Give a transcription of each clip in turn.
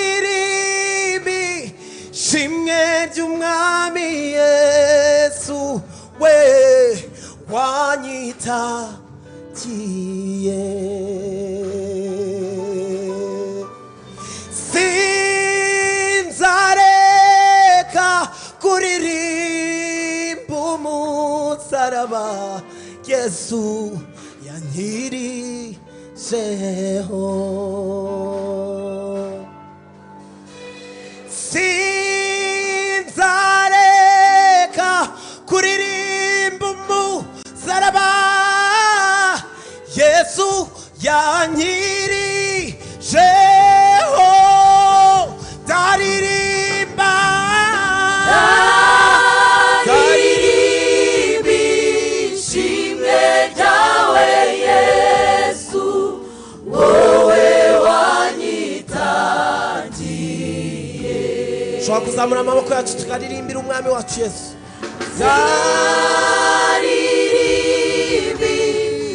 Dariribi shimwe ry'umwami Yesu we wanyitagiye sinzareka kuririmba umusaraba Yesu yankirijeho sinzareka kuririmba umusaraba Yesu yankirijeho ndaririmba ishimwe ryawe Yesu wowe wanyitagiye ushobora kuzamura amaboko yacu tukaririmbira umwami wacu Yesu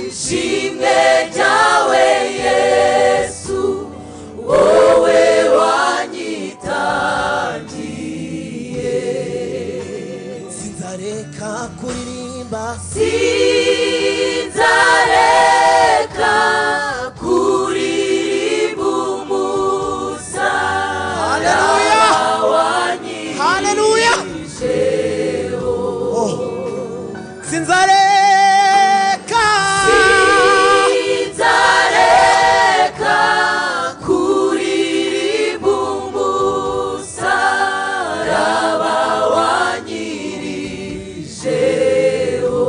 ishimwe ryawe Yesu wowe wanyitagiye sinzareka kuririmba sinzareka kuririmba umusaraba wanyirijeho sinzareka kuririmba umusaraba wanyirijeho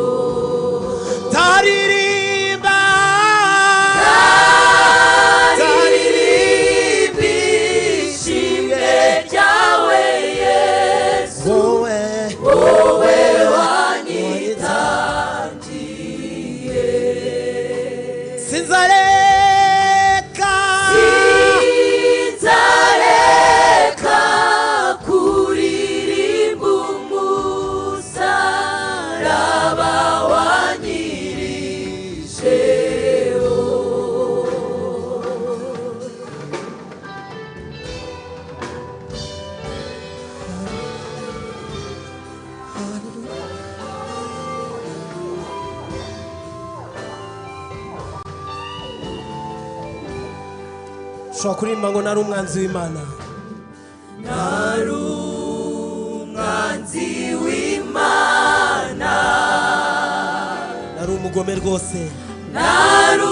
ndaririmba ishimwe ryawe Yesu wowe wanyitagiye sinzareka kuririmba umusaraba wanyirijeho ushobora kuririmba ngo nari umwanzi w'Imana nari umwanzi w'Imana nari umugome rwose nari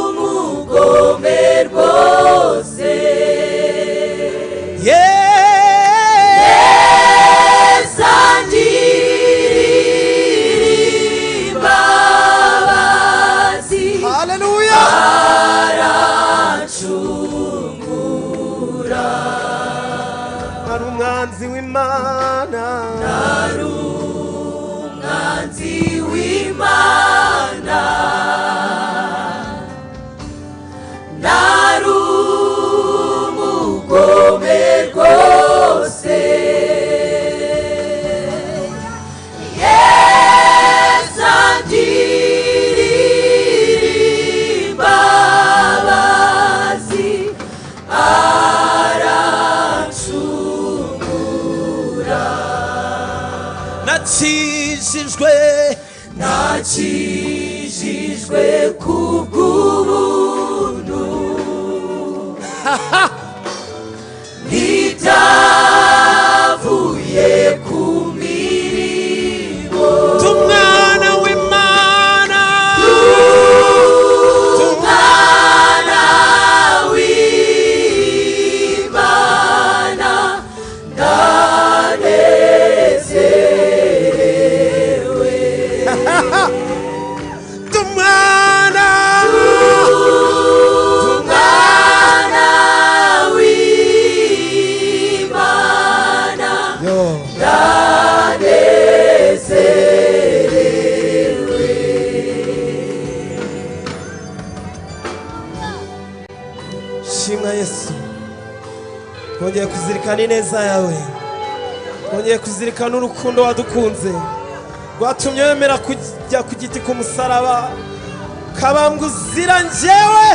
umugome rwose Yesu angirira imbabazi haleluya aracungura nari umwanzi w'Imana nari umwanzi w'Imana nari umugome rwose Yesu angirira imbabazi aracungura nakijijwe kubw'ubuntu ntibyavuye ku mirimo umwana w'Imana umwana w'Imana ndanezerewe umwana w'Imana ndanezerewe shimwa Yesu twongeye kuzirikana ineza yawe twongeye kuzirikana urukundo wadukunze rwatumye wemera kujya ku giti k'umusaraba kabambwa uzira njyewe.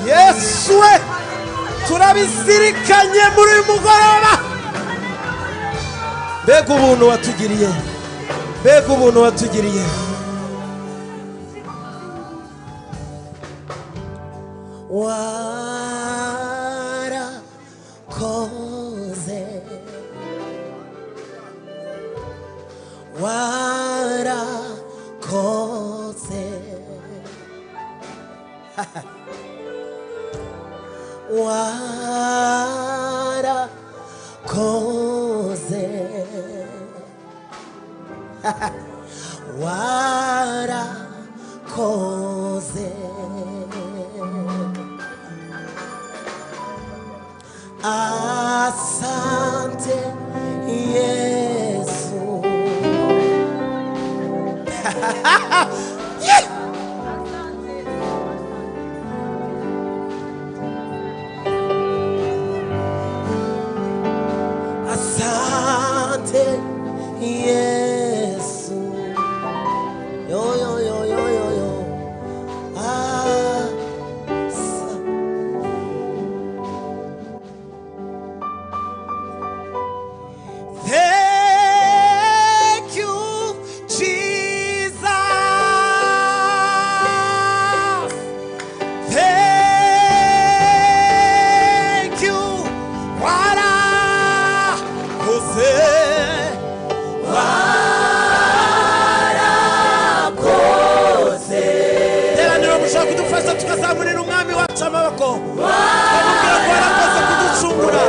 Yesu we, turabizirikanye muri uyu mugoroba. Mbega ubuntu watugiriye, mbega ubuntu watugiriye. Warakoze, warakoze, warakoze, warakoze. Asante Yesu. Asante Yesu. Yo yo yo yo yo yo. Thank you, Jesus. Thank you. Warakoze, warakoze. Teraniro mushaka kudufasha tukazamurira umwami wacu amaboko. Twamubwira ko warakoze kuducungura.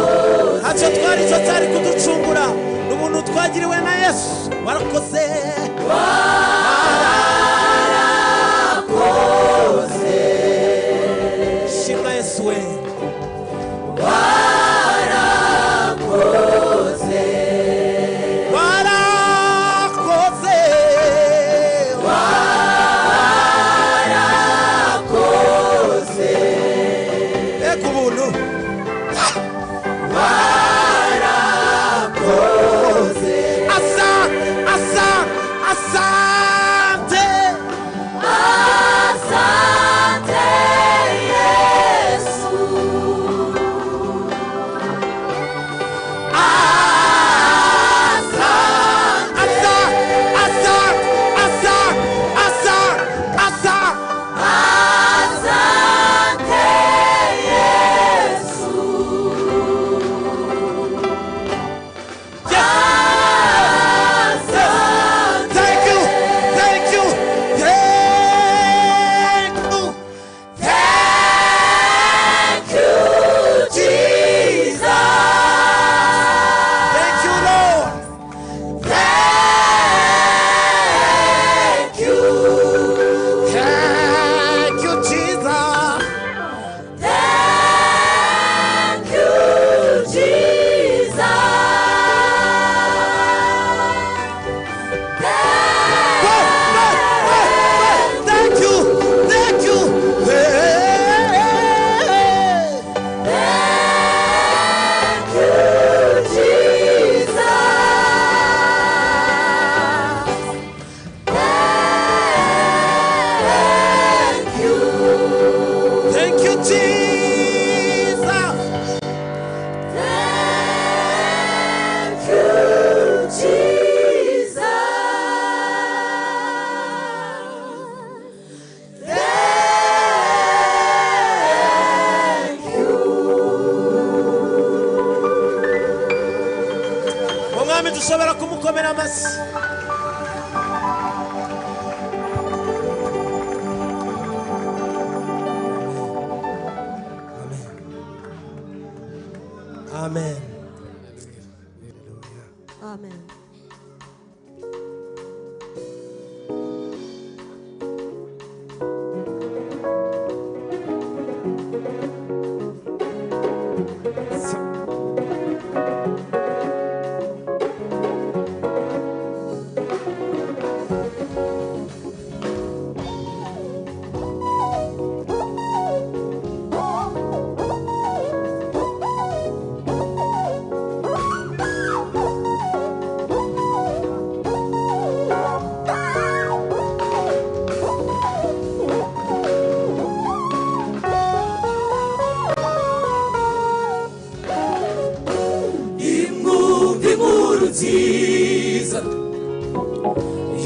Ntacyo twari cyo cyari kuducungura. N'ubuntu twagiriwe na Yesu. Warakoze, warakoze. Shimwa Yesu we. Warakoze, warakoze, warakoze. Mbega ubuntu. Warakoze. Asante. Asante Yesu. dushobora kumukomera amashyi. Amen. Amen.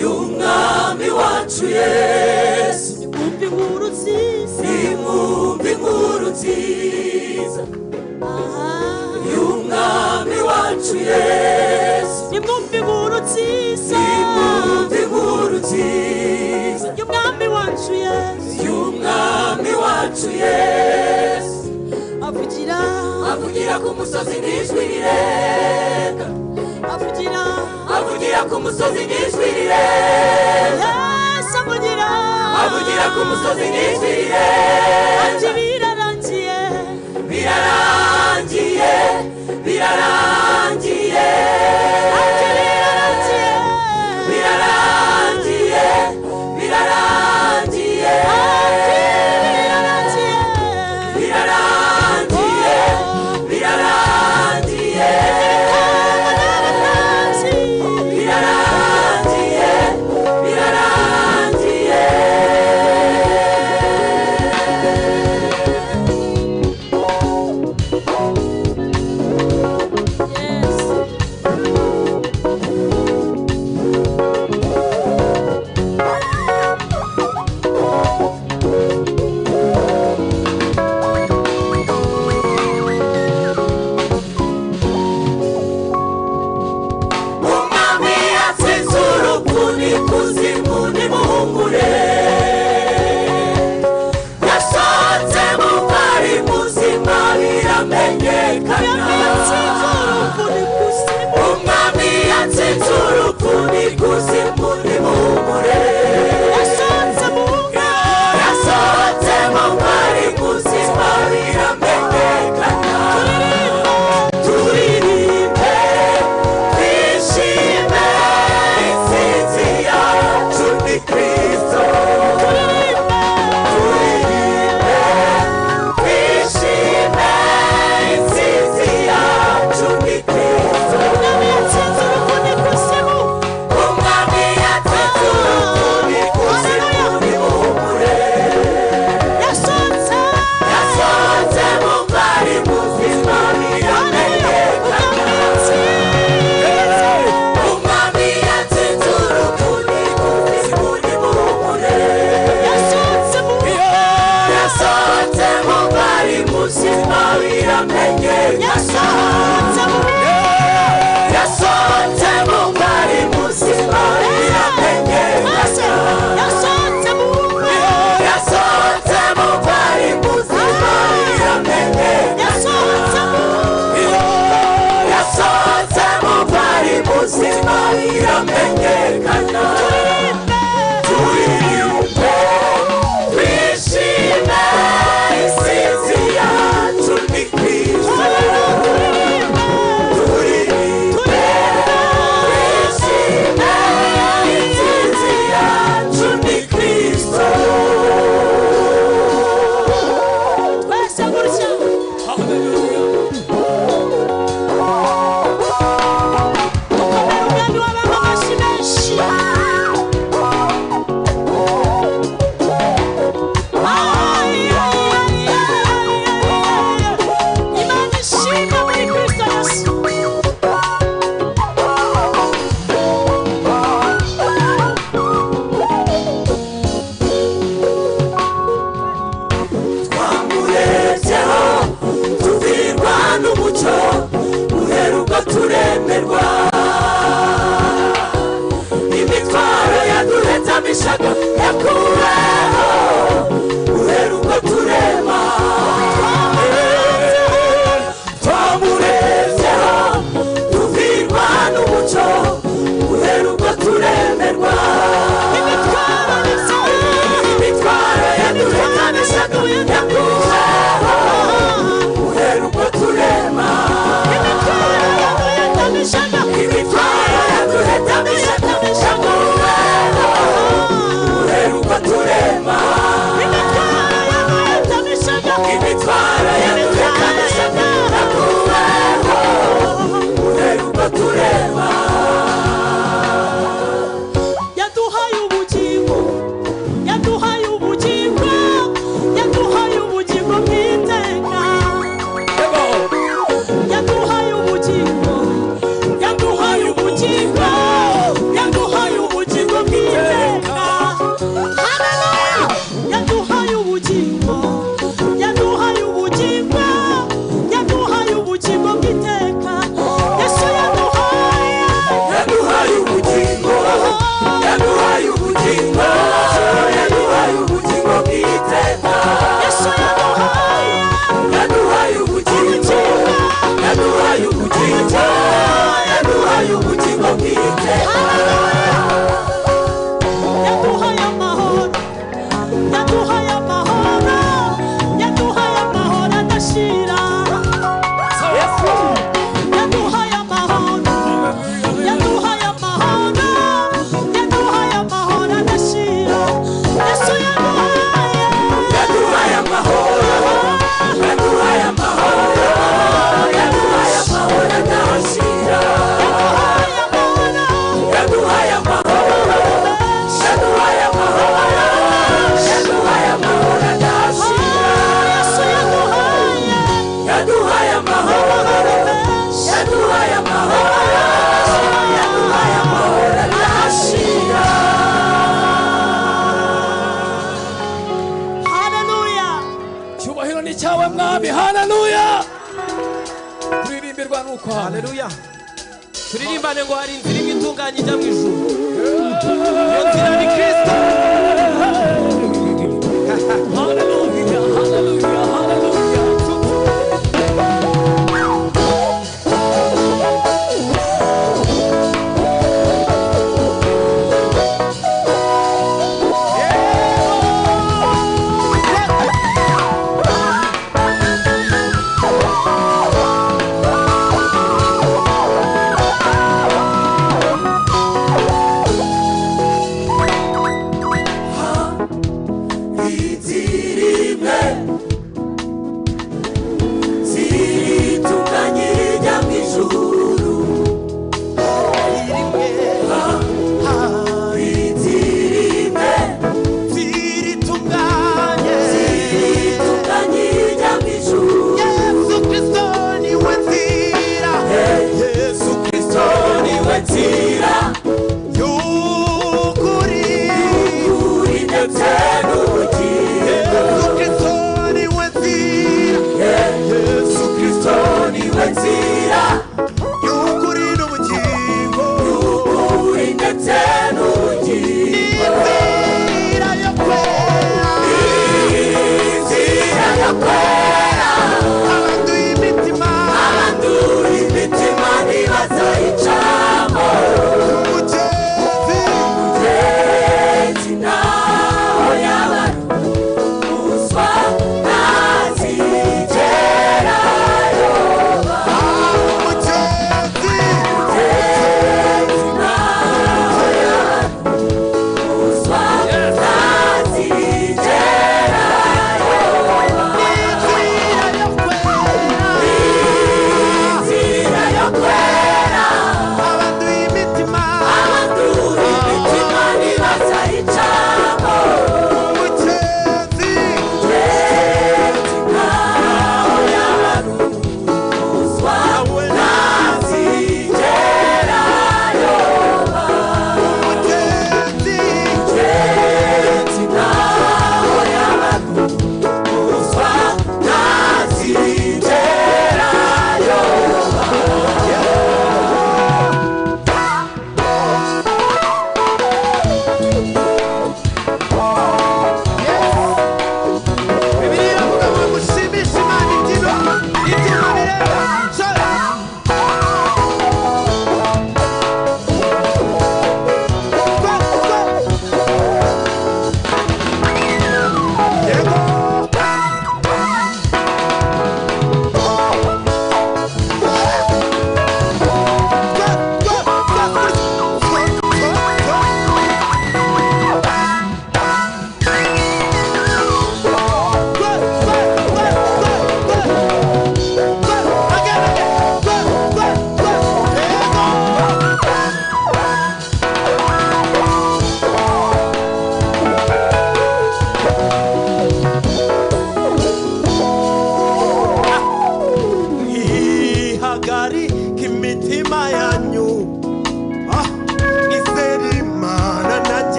y'umwami wacu Yesu. Nimwumve inkuru nziza, nimwumve inkuru nziza y'umwami wacu Yesu. nimwumve inkuru nziza, nimwumve inkuru nziza y'umwami wacu Yesu. y'umwami wacu Yesu. avugira ku musozi n'ijwi rirenga, avugira ku musozi n'ijwi rirenga, Yesu avugira ku musozi n'ijwi rirenga. ati birarangiye, birarangiye, birarangiye, ati birarangiye, birarangiye, birarangiye, ati birarangiye, birarangiye, birarangiye, birarangiye, birarangiye. Umwami yatsinze urupfu n'ikuzimu nimuhumure, yasohotse mu bari muzima biramenyekana. Umwami yatsinze urupfu n'ikuzimu nimuhumure, yasohotse mu bari muzima biramenyekana. Turirimbe twishime, intsinzi yacu ni Kristo. Turirimbe twishime, intsinzi yacu ni Kristo. Umwami yatsinze urupfu n'ikuzimu nimuhumure, yasohotse mu bari muzima biramenyekana. Umwami yatsinze urupfu n'ikuzimu nimuhumure, yasohotse mu bari muzima biramenyekana. Yasohotse mu bari muzima biramenyekana. Yasohotse mu bari muzima biramenyekana. Yasohotse mu bari muzima biramenyekana. Turirimbe twishime, intsinzi yacu ni Kristo. Turirimbe twishime, intsinzi yacu ni Kristo. twese gutya umwami w'abami amashyi menshi. gucungurwa n'ukwawe. haleluya Turirimbane ngo hari inzira imwe itunganye ijya mu ijuru. Iyo nzira ni Kristo. Hallelujah, hallelujah, hallelujah.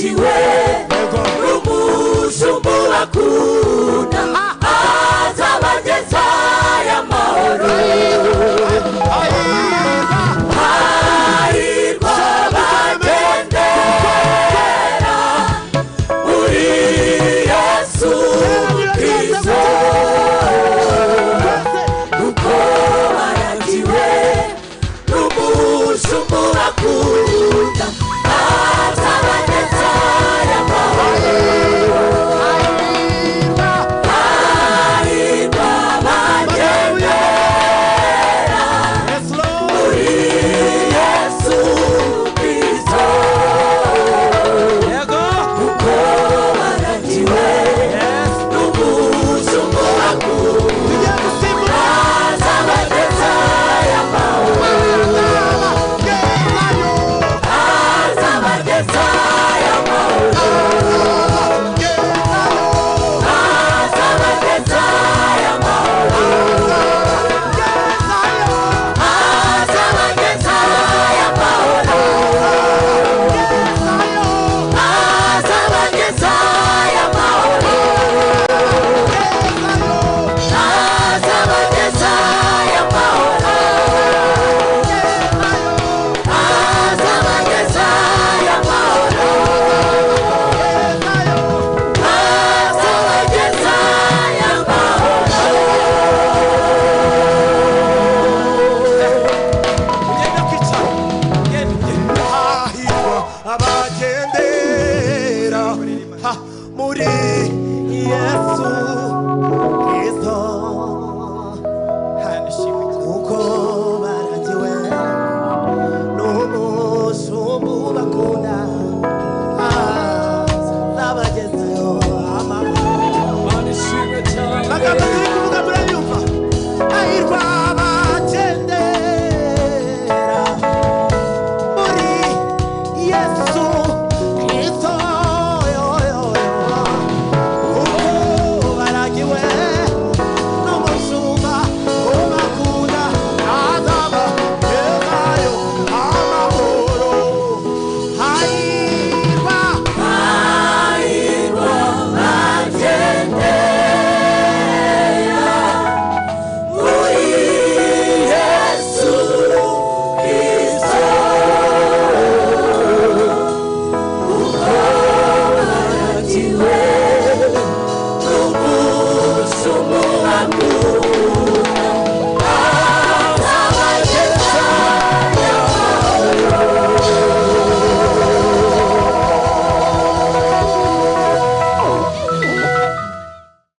baragiwe n'umushumba bakunda azabageza y'amahoro hahirwa bagendera muri Yesu Kristo kuko baragiwe n'umushumba bakunda azabageza y'amahoro hahirwa bagendera muri Yesu Kristo kuko baragiwe n'umushumba bakunda azabageza y'amahoro azabageza y'amahoro azabageza y'amahoro azabageza y'amahoro azabageza y'amahoro azabageza y'amahoro azabageza y'amahoro azabageza ugenda kwicara ugenda hahirwa abagendera muri Yesu